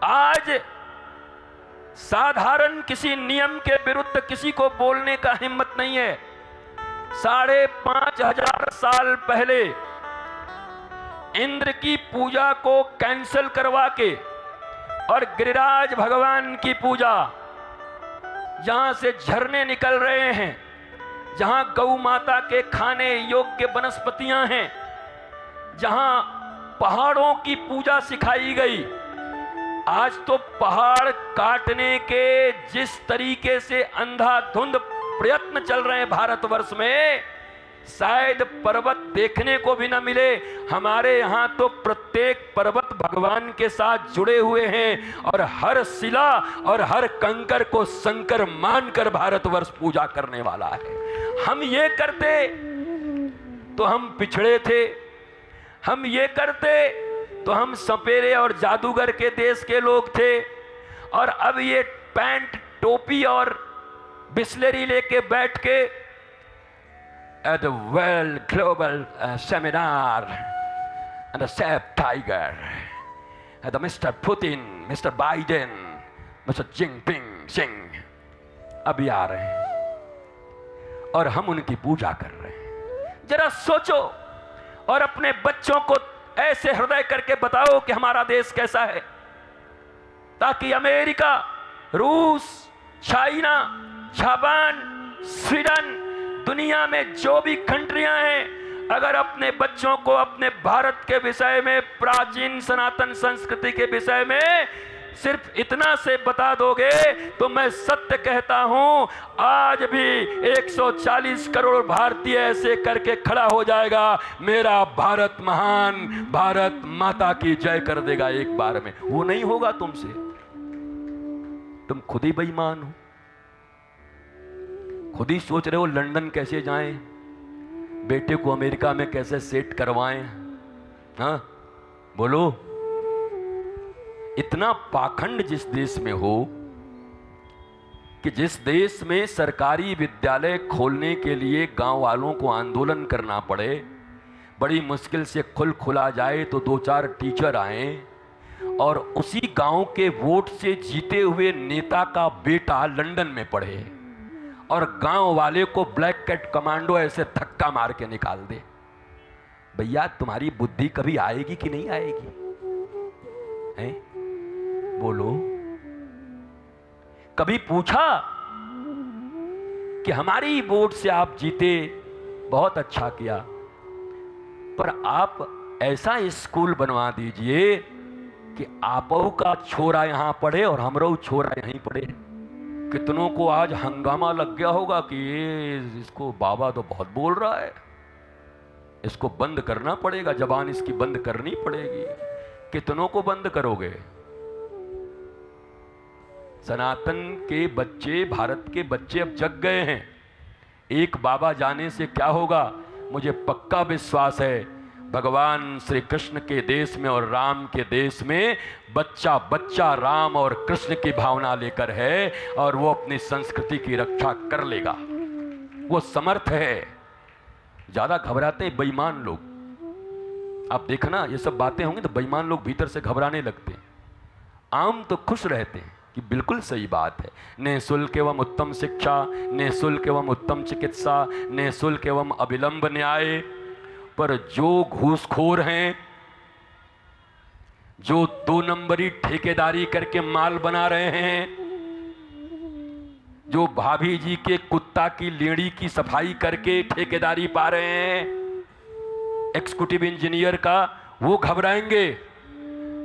आज साधारण किसी नियम के विरुद्ध किसी को बोलने का हिम्मत नहीं है। 5,500 साल पहले इंद्र की पूजा को कैंसिल करवा के और गिरिराज भगवान की पूजा, जहां से झरने निकल रहे हैं, जहां गौ माता के खाने योग्य वनस्पतियां हैं, जहां पहाड़ों की पूजा सिखाई गई, आज तो पहाड़ काटने के जिस तरीके से अंधाधुंध प्रयत्न चल रहे हैं भारतवर्ष में, शायद पर्वत देखने को भी ना मिले। हमारे यहाँ तो प्रत्येक पर्वत भगवान के साथ जुड़े हुए हैं और हर शिला और हर कंकर को शंकर मानकर भारतवर्ष पूजा करने वाला है। हम ये करते तो हम पिछड़े थे, हम ये करते तो हम सपेरे और जादूगर के देश के लोग थे, और अब ये पैंट टोपी और बिस्लेरी लेके बैठ के at the World Global Seminar and the Sap Tiger, and the Mr. Putin, Mr. Biden, Mr. Jinping Singh अभी आ रहे हैं और हम उनकी पूजा कर रहे हैं। जरा सोचो और अपने बच्चों को ऐसे हृदय करके बताओ कि हमारा देश कैसा है, ताकि अमेरिका, रूस, चाइना, जापान, स्वीडन, दुनिया में जो भी कंट्रियां हैं, अगर अपने बच्चों को अपने भारत के विषय में, प्राचीन सनातन संस्कृति के विषय में सिर्फ इतना से बता दोगे तो मैं सत्य कहता हूं, आज भी 140 करोड़ भारतीय ऐसे करके खड़ा हो जाएगा, मेरा भारत महान, भारत माता की जय कर देगा एक बार में। वो नहीं होगा तुमसे, तुम खुद ही बेईमान हो। खुद ही सोच रहे हो लंदन कैसे जाएं, बेटे को अमेरिका में कैसे सेट करवाएं। हाँ बोलो, इतना पाखंड जिस देश में हो कि जिस देश में सरकारी विद्यालय खोलने के लिए गांव वालों को आंदोलन करना पड़े, बड़ी मुश्किल से खुला जाए तो 2-4 टीचर आए और उसी गांव के वोट से जीते हुए नेता का बेटा लंदन में पढ़े और गांव वाले को ब्लैक कैट कमांडो ऐसे धक्का मार के निकाल दे। भैया तुम्हारी बुद्धि कभी आएगी कि नहीं आएगी? हैं? बोलो, कभी पूछा कि हमारी वोट से आप जीते, बहुत अच्छा किया, पर आप ऐसा स्कूल बनवा दीजिए कि आपो का छोरा यहां पढ़े और हमरो छोरा यहीं पढ़े। कितनों को आज हंगामा लग गया होगा कि ये इसको बाबा तो बहुत बोल रहा है, इसको बंद करना पड़ेगा, जबान इसकी बंद करनी पड़ेगी। कितनों को बंद करोगे? सनातन के बच्चे, भारत के बच्चे अब जग गए हैं। एक बाबा जाने से क्या होगा? मुझे पक्का विश्वास है भगवान श्री कृष्ण के देश में और राम के देश में बच्चा बच्चा राम और कृष्ण की भावना लेकर है और वो अपनी संस्कृति की रक्षा कर लेगा। वो समर्थ है। ज्यादा घबराते हैं बेईमान लोग। आप देखना ये सब बातें होंगी तो बेईमान लोग भीतर से घबराने लगते हैं। आम तो खुश रहते हैं कि बिल्कुल सही बात है, निःशुल्क एवं उत्तम शिक्षा, निःशुल्क एवं उत्तम चिकित्सा, निःशुल्क एवं अविलंब न्याय। पर जो घूसखोर हैं, जो 2 नंबरी ठेकेदारी करके माल बना रहे हैं, जो भाभी जी के कुत्ता की लेड़ी की सफाई करके ठेकेदारी पा रहे हैं एग्जीक्यूटिव इंजीनियर का, वो घबराएंगे।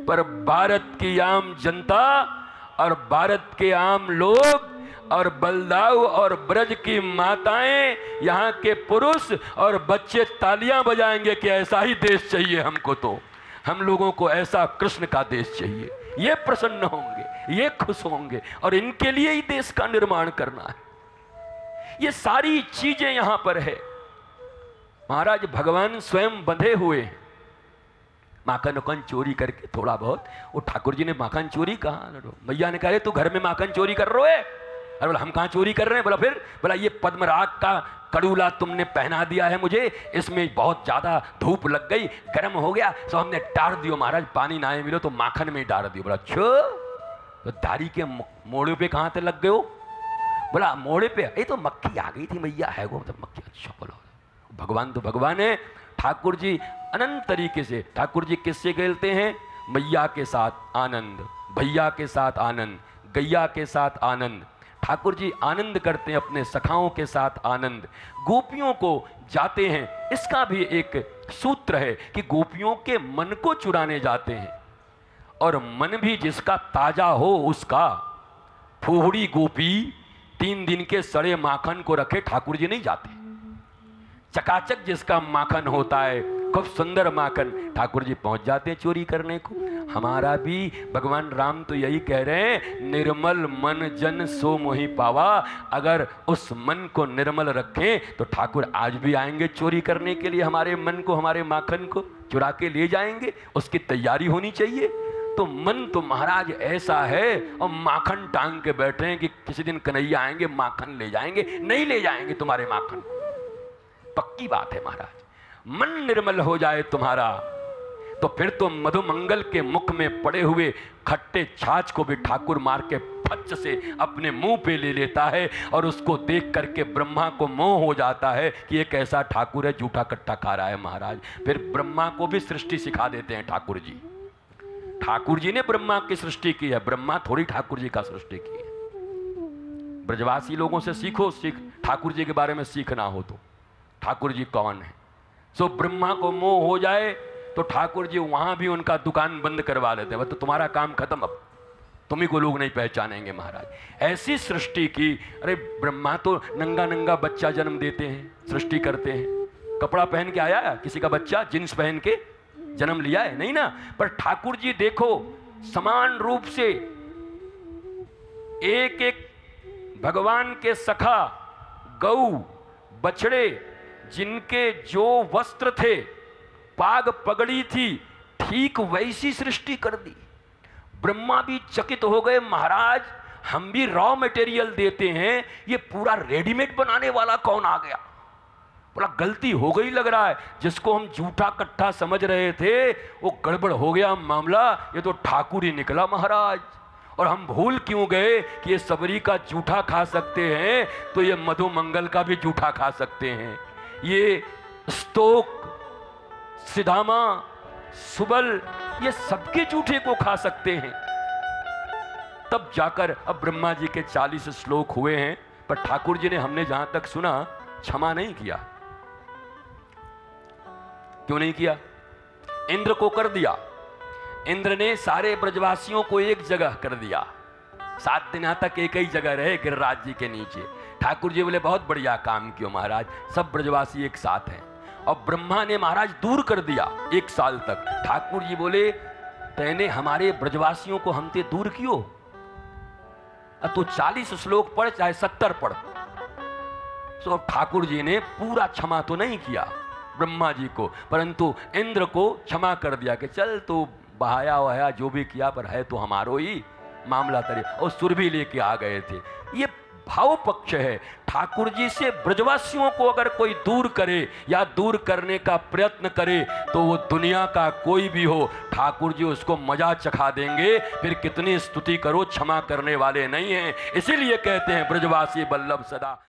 पर भारत की आम जनता और भारत के आम लोग और बलदाऊ और ब्रज की माताएं, यहाँ के पुरुष और बच्चे तालियां बजाएंगे कि ऐसा ही देश चाहिए हमको, तो हम लोगों को ऐसा कृष्ण का देश चाहिए। ये प्रसन्न होंगे, ये खुश होंगे और इनके लिए ही देश का निर्माण करना है। ये सारी चीजें यहां पर है। महाराज भगवान स्वयं बंधे हुए हैं। माखन उखन चोरी करके थोड़ा बहुत, वो ठाकुर जी ने माखन चोरी कहा, मैया ने कहा तू घर में माखन चोरी कर रहे हो? अरे बोला हम कहाँ चोरी कर रहे हैं? बोला फिर? बोला ये पद्मराग का कड़ूला तुमने पहना दिया है मुझे, इसमें बहुत ज्यादा धूप लग गई, गर्म हो गया, तो हमने डाल दियो महाराज, पानी ना मिलो तो माखन में डाल दियो। बोला छो तो दाढ़ी के मोड़े पे कहाँ से लग गए हो? बोला मोड़े पे, ये तो मक्खी आ गई थी मैया है वो, मतलब मक्खी। अच्छा बोलो, भगवान तो भगवान है। ठाकुर जी अनंत तरीके से, ठाकुर जी किससे खेलते हैं? मैया के साथ आनंद, भैया के साथ आनंद, गैया के साथ आनंद। ठाकुर जी आनंद करते हैं अपने सखाओं के साथ आनंद। गोपियों को जाते हैं, इसका भी एक सूत्र है कि गोपियों के मन को चुराने जाते हैं, और मन भी जिसका ताजा हो उसका। फूहड़ी गोपी 3 दिन के सड़े माखन को रखे ठाकुर जी नहीं जाते। चकाचक जिसका माखन होता है, खूब सुंदर माखन, ठाकुर जी पहुंच जाते हैं चोरी करने को। हमारा भी भगवान राम तो यही कह रहे हैं, निर्मल मन जन सो मोहि पावा। अगर उस मन को निर्मल रखें तो ठाकुर आज भी आएंगे चोरी करने के लिए, हमारे मन को, हमारे माखन को चुरा के ले जाएंगे। उसकी तैयारी होनी चाहिए। तो मन तो महाराज ऐसा है, और माखन टांग के बैठे हैं कि किसी दिन कन्हैया आएंगे माखन ले जाएंगे। नहीं ले जाएंगे तुम्हारे माखन, पक्की बात है महाराज। मन निर्मल हो जाए तुम्हारा तो फिर तो मधुमंगल के मुख में पड़े हुए खट्टे छाछ को भी ठाकुर मार के फच से अपने मुंह पे ले लेता है, और उसको देख करके ब्रह्मा को मोह हो जाता है कि ये कैसा ठाकुर है, जूठा कट्टा खा रहा है महाराज। फिर ब्रह्मा को भी सृष्टि सिखा देते हैं ठाकुर जी। ठाकुर जी ने ब्रह्मा की सृष्टि की है, ब्रह्मा थोड़ी ठाकुर जी का सृष्टि की है। ब्रजवासी लोगों से सीखो, ठाकुर जी के बारे में सीखना हो तो ठाकुर जी कौन है। सो ब्रह्मा को मोह हो जाए तो ठाकुर जी वहां भी उनका दुकान बंद करवा लेते हैं, तो तुम्हारा काम खत्म, अब तुम्ही को लोग नहीं पहचानेंगे महाराज। ऐसी सृष्टि की। अरे ब्रह्मा तो नंगा नंगा बच्चा जन्म देते हैं, सृष्टि करते हैं। कपड़ा पहन के आया किसी का बच्चा, जींस पहन के जन्म लिया है? नहीं ना। पर ठाकुर जी देखो समान रूप से एक एक भगवान के सखा गौ बछड़े, जिनके जो वस्त्र थे, पाग पगड़ी थी, ठीक वैसी सृष्टि कर दी। ब्रह्मा भी चकित हो गए, महाराज हम भी रॉ मटेरियल देते हैं, ये पूरा रेडीमेड बनाने वाला कौन आ गया? बोला गलती हो गई लग रहा है, जिसको हम झूठा कट्ठा समझ रहे थे वो गड़बड़ हो गया मामला, ये तो ठाकुर ही निकला महाराज। और हम भूल क्यों गए कि ये सबरी का जूठा खा सकते हैं तो ये मधुमंगल का भी जूठा खा सकते हैं। ये स्तोक, सिदामा, सुबल, ये सबके जूठे को खा सकते हैं। तब जाकर अब ब्रह्मा जी के 40 श्लोक हुए हैं, पर ठाकुर जी ने, हमने जहां तक सुना, क्षमा नहीं किया। क्यों नहीं किया? इंद्र को कर दिया। इंद्र ने सारे ब्रजवासियों को एक जगह कर दिया, 7 दिन तक एक ही जगह रहे गिरिराज जी के नीचे। ठाकुर जी बोले बहुत बढ़िया काम किया महाराज, सब ब्रजवासी एक साथ हैं। और ब्रह्मा ने महाराज दूर कर दिया 1 साल तक। ठाकुर जी बोले तैने हमारे ब्रजवासियों को हमसे दूर क्यों? तो 40 श्लोक पढ़ चाहे 70 पढ़। तो ठाकुर जी ने पूरा क्षमा तो नहीं किया ब्रह्मा जी को, परंतु इंद्र को क्षमा कर दिया कि चल तो बहाया वहाया जो भी किया, पर है तो हमारो ही मामला तरी। और सुर भी लेके आ गए थे। ये भाव पक्ष है। ठाकुर जी से ब्रजवासियों को अगर कोई दूर करे या दूर करने का प्रयत्न करे तो वो दुनिया का कोई भी हो, ठाकुर जी उसको मजा चखा देंगे। फिर कितनी स्तुति करो, क्षमा करने वाले नहीं हैं। इसीलिए कहते हैं ब्रजवासी बल्लभ सदा।